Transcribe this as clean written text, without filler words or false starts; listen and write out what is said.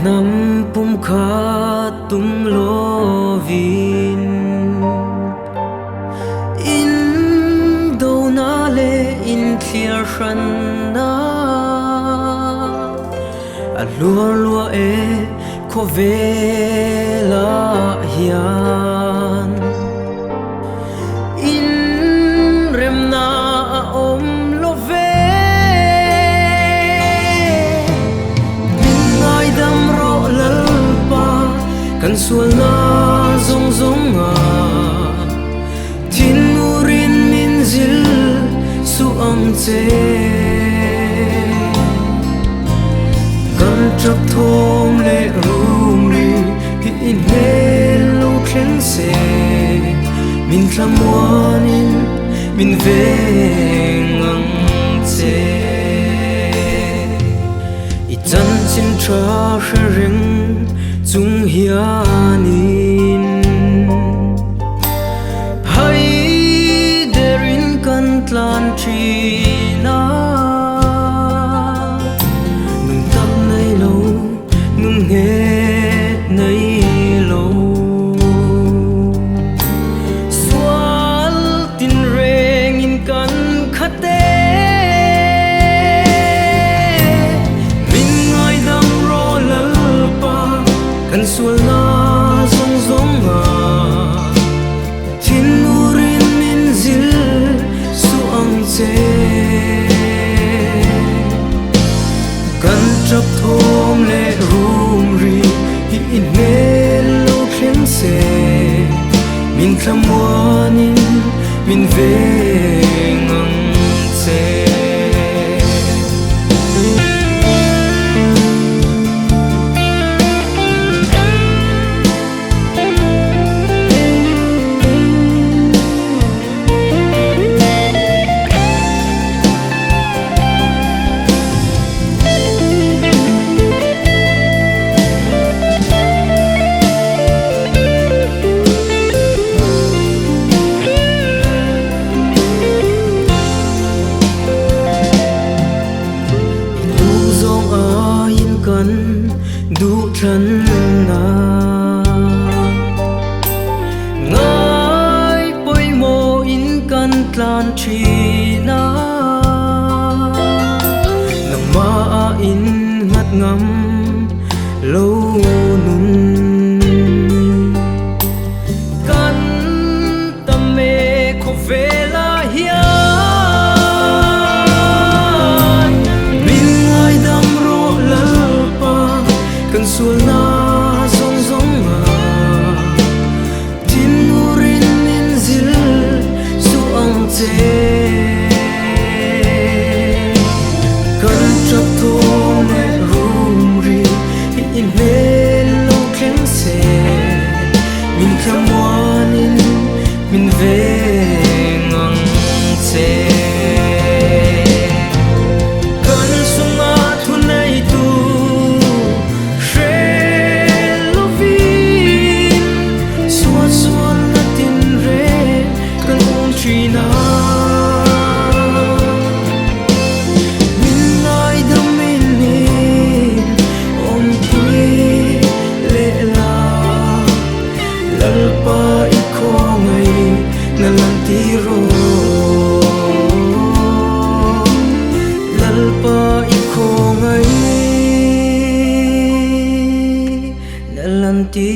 nam pum kha tum lovin in do na le in clear ran na a lua lua e ko vela hian in rem na om love min ngai dam ro lal pa kan sual na zong zong a tin urin min zil su ang che kan chak thom le rum ri hi in he lo khen se min tlamuanin min ve ngang che i chan chin tra ring chung hianin hai derin kan tlan trina nung tap nay lo nung nghe nay lo swal tin reng in kan khate min ngai dam ro lal pa kan sual na zong zong a tin urin min zil su ang che kan chap thom le rum ri hi in me lo khem se min tlamuanin min ve ngang che du thân na ngai poi mo in kan tlan chi na nama in ngat ngam lo nun kan tam me ko vela hian min ngai dam ro lal pa kan sual na zong zong a tin urin min zil su ang che kan chap thom le rum ri hi in me lo khen se min tlamuanin min ve ngang che kan sunga thunai tu Trina min ngai dam min ni om pui le la lal pa i ko ngai na lan ti ro lal pa i ko ngai na lan ti